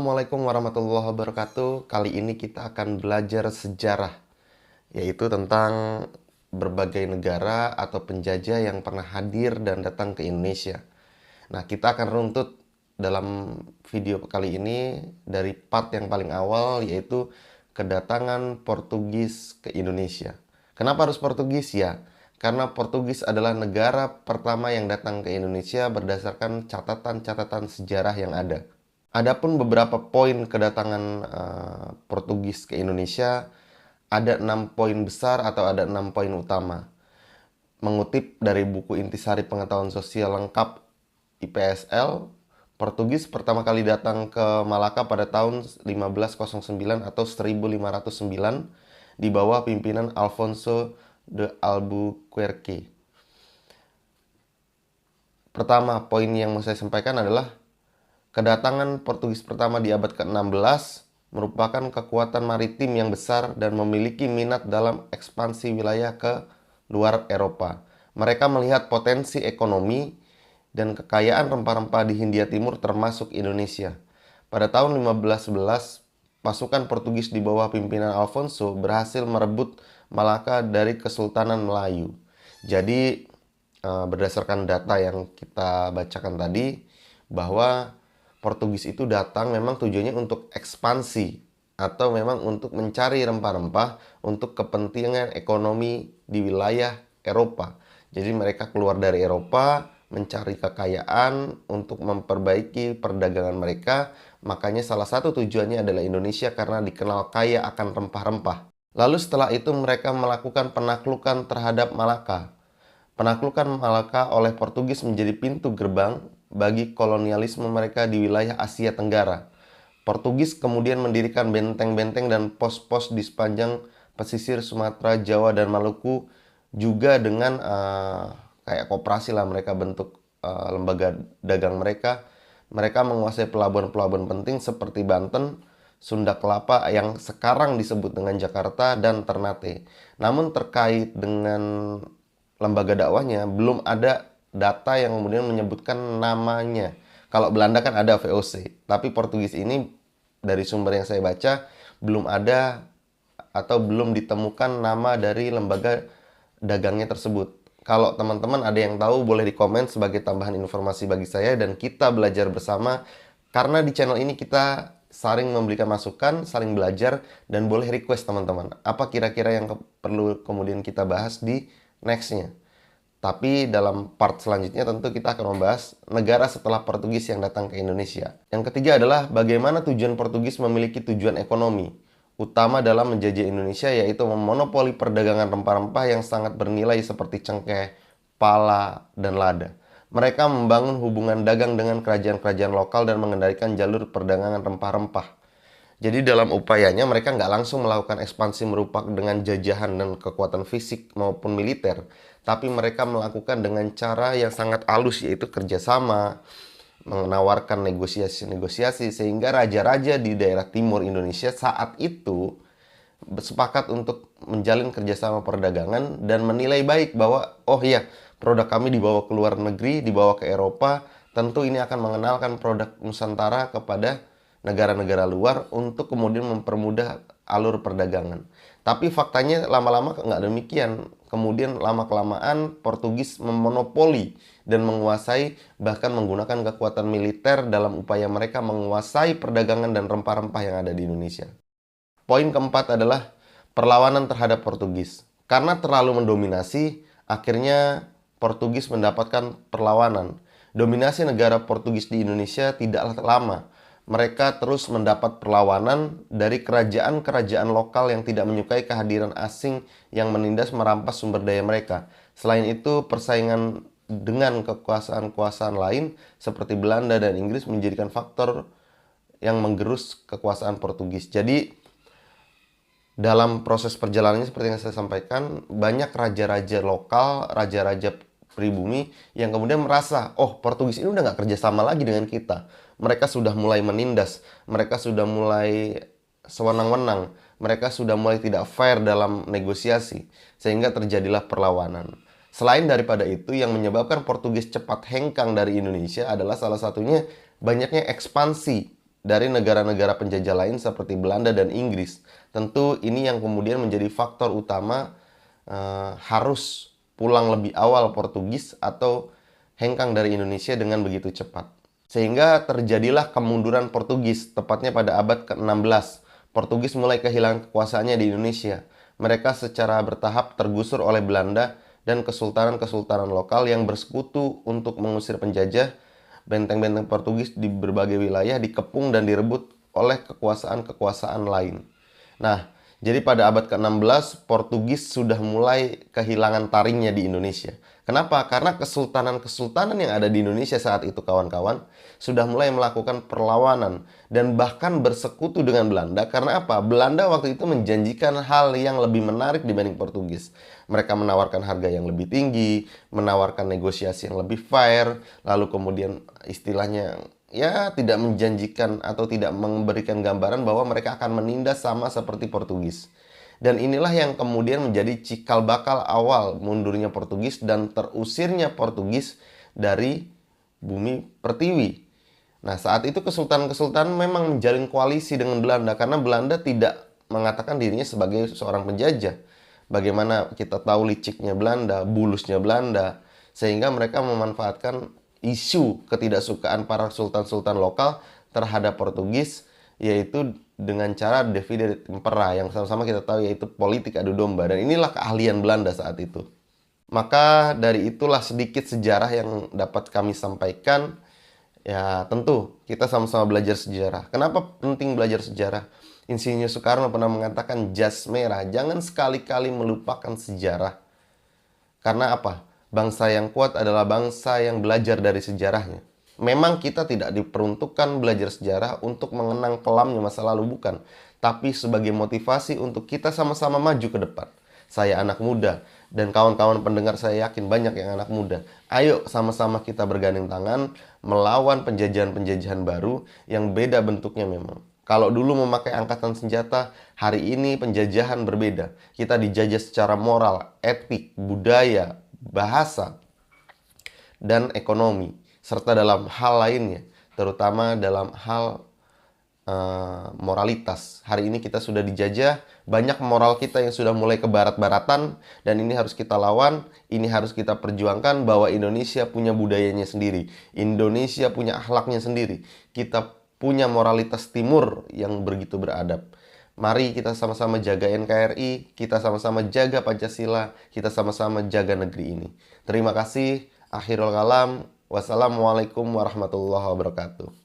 Assalamualaikum warahmatullahi wabarakatuh. Kali ini kita akan belajar sejarah, yaitu tentang berbagai negara atau penjajah yang pernah hadir dan datang ke Indonesia. Nah, kita akan runtut dalam video kali ini dari part yang paling awal, yaitu kedatangan Portugis ke Indonesia. Kenapa harus Portugis ya? Karena Portugis adalah negara pertama yang datang ke Indonesia berdasarkan catatan-catatan sejarah yang ada. Adapun beberapa poin kedatangan Portugis ke Indonesia, ada 6 poin besar atau ada 6 poin utama. Mengutip dari buku Intisari Pengetahuan Sosial Lengkap IPSL, Portugis pertama kali datang ke Malaka pada tahun 1509 atau 1509 di bawah pimpinan Alfonso de Albuquerque. Pertama, poin yang mau saya sampaikan adalah kedatangan Portugis pertama di abad ke-16 merupakan kekuatan maritim yang besar dan memiliki minat dalam ekspansi wilayah ke luar Eropa. Mereka melihat potensi ekonomi dan kekayaan rempah-rempah di Hindia Timur termasuk Indonesia. Pada tahun 1511, pasukan Portugis di bawah pimpinan Alfonso berhasil merebut Malaka dari Kesultanan Melayu. Jadi, berdasarkan data yang kita bacakan tadi, bahwa Portugis itu datang memang tujuannya untuk ekspansi atau memang untuk mencari rempah-rempah untuk kepentingan ekonomi di wilayah Eropa. Jadi mereka keluar dari Eropa mencari kekayaan untuk memperbaiki perdagangan mereka. Makanya salah satu tujuannya adalah Indonesia karena dikenal kaya akan rempah-rempah. Lalu setelah itu mereka melakukan penaklukan terhadap Malaka. Penaklukan Malaka oleh Portugis menjadi pintu gerbang bagi kolonialisme mereka di wilayah Asia Tenggara. Portugis kemudian mendirikan benteng-benteng dan pos-pos di sepanjang pesisir Sumatera, Jawa, dan Maluku, juga dengan kayak koperasi lah mereka bentuk lembaga dagang mereka. Mereka menguasai pelabuhan-pelabuhan penting seperti Banten, Sunda Kelapa yang sekarang disebut dengan Jakarta, dan Ternate. Namun terkait dengan lembaga dakwahnya belum ada data yang kemudian menyebutkan namanya. Kalau Belanda kan ada VOC, tapi Portugis ini dari sumber yang saya baca belum ada atau belum ditemukan nama dari lembaga dagangnya tersebut. Kalau teman-teman ada yang tahu boleh di komen sebagai tambahan informasi bagi saya dan kita belajar bersama, karena di channel ini kita saling memberikan masukan, saling belajar, dan boleh request teman-teman apa kira-kira yang perlu kemudian kita bahas di nextnya. Tapi dalam part selanjutnya tentu kita akan membahas negara setelah Portugis yang datang ke Indonesia. Yang ketiga adalah bagaimana tujuan Portugis memiliki tujuan ekonomi utama dalam menjajah Indonesia, yaitu memonopoli perdagangan rempah-rempah yang sangat bernilai seperti cengkeh, pala, dan lada. Mereka membangun hubungan dagang dengan kerajaan-kerajaan lokal dan mengendalikan jalur perdagangan rempah-rempah. Jadi dalam upayanya mereka nggak langsung melakukan ekspansi merupakan dengan jajahan dan kekuatan fisik maupun militer, tapi mereka melakukan dengan cara yang sangat halus, yaitu kerjasama, menawarkan negosiasi-negosiasi, sehingga raja-raja di daerah timur Indonesia saat itu sepakat untuk menjalin kerjasama perdagangan dan menilai baik bahwa oh iya, produk kami dibawa ke luar negeri, dibawa ke Eropa, tentu ini akan mengenalkan produk Nusantara kepada negara-negara luar untuk kemudian mempermudah alur perdagangan. Tapi faktanya lama-lama nggak demikian. Kemudian lama-kelamaan Portugis memonopoli dan menguasai, bahkan menggunakan kekuatan militer dalam upaya mereka menguasai perdagangan dan rempah-rempah yang ada di Indonesia. Poin keempat adalah perlawanan terhadap Portugis. Karena terlalu mendominasi, akhirnya Portugis mendapatkan perlawanan. Dominasi negara Portugis di Indonesia tidaklah lama. Mereka terus mendapat perlawanan dari kerajaan-kerajaan lokal yang tidak menyukai kehadiran asing yang menindas merampas sumber daya mereka. Selain itu, persaingan dengan kekuasaan-kekuasaan lain seperti Belanda dan Inggris menjadikan faktor yang menggerus kekuasaan Portugis. Jadi, dalam proses perjalanannya seperti yang saya sampaikan, banyak raja-raja lokal, raja-raja pribumi yang kemudian merasa, oh Portugis ini udah nggak kerjasama lagi dengan kita. Mereka sudah mulai menindas, mereka sudah mulai sewenang-wenang, mereka sudah mulai tidak fair dalam negosiasi, sehingga terjadilah perlawanan. Selain daripada itu, yang menyebabkan Portugis cepat hengkang dari Indonesia adalah salah satunya banyaknya ekspansi dari negara-negara penjajah lain seperti Belanda dan Inggris. Tentu ini yang kemudian menjadi faktor utama harus pulang lebih awal Portugis atau hengkang dari Indonesia dengan begitu cepat. Sehingga terjadilah kemunduran Portugis, tepatnya pada abad ke-16. Portugis mulai kehilangan kekuasaannya di Indonesia. Mereka secara bertahap tergusur oleh Belanda dan kesultanan-kesultanan lokal yang bersekutu untuk mengusir penjajah. Benteng-benteng Portugis di berbagai wilayah dikepung dan direbut oleh kekuasaan-kekuasaan lain. Nah, jadi pada abad ke-16, Portugis sudah mulai kehilangan taringnya di Indonesia. Kenapa? Karena kesultanan-kesultanan yang ada di Indonesia saat itu, kawan-kawan, sudah mulai melakukan perlawanan dan bahkan bersekutu dengan Belanda. Karena apa? Belanda waktu itu menjanjikan hal yang lebih menarik dibanding Portugis. Mereka menawarkan harga yang lebih tinggi, menawarkan negosiasi yang lebih fair, lalu kemudian istilahnya ya tidak menjanjikan atau tidak memberikan gambaran bahwa mereka akan menindas sama seperti Portugis. Dan inilah yang kemudian menjadi cikal bakal awal mundurnya Portugis dan terusirnya Portugis dari bumi pertiwi. Nah, saat itu kesultanan-kesultanan memang menjalin koalisi dengan Belanda karena Belanda tidak mengatakan dirinya sebagai seorang penjajah. Bagaimana kita tahu liciknya Belanda, bulusnya Belanda, sehingga mereka memanfaatkan isu ketidaksukaan para sultan-sultan lokal terhadap Portugis, yaitu dengan cara divide impera yang sama-sama kita tahu yaitu politik adu domba. Dan inilah keahlian Belanda saat itu. Maka dari itulah sedikit sejarah yang dapat kami sampaikan. Ya tentu kita sama-sama belajar sejarah. Kenapa penting belajar sejarah? Insinyur Soekarno pernah mengatakan jas merah, jangan sekali-kali melupakan sejarah. Karena apa? Bangsa yang kuat adalah bangsa yang belajar dari sejarahnya. Memang kita tidak diperuntukkan belajar sejarah untuk mengenang kelamnya masa lalu, bukan. Tapi sebagai motivasi untuk kita sama-sama maju ke depan. Saya anak muda, dan kawan-kawan pendengar saya yakin banyak yang anak muda. Ayo sama-sama kita bergandeng tangan melawan penjajahan-penjajahan baru yang beda bentuknya memang. Kalau dulu memakai angkatan senjata, hari ini penjajahan berbeda. Kita dijajah secara moral, etik, budaya, bahasa, dan ekonomi, serta dalam hal lainnya, terutama dalam hal moralitas. Hari ini kita sudah dijajah, banyak moral kita yang sudah mulai ke barat-baratan, dan ini harus kita lawan, ini harus kita perjuangkan bahwa Indonesia punya budayanya sendiri, Indonesia punya akhlaknya sendiri, kita punya moralitas timur yang begitu beradab. Mari kita sama-sama jaga NKRI, kita sama-sama jaga Pancasila, kita sama-sama jaga negeri ini. Terima kasih. Akhirul kalam. Wassalamualaikum warahmatullahi wabarakatuh.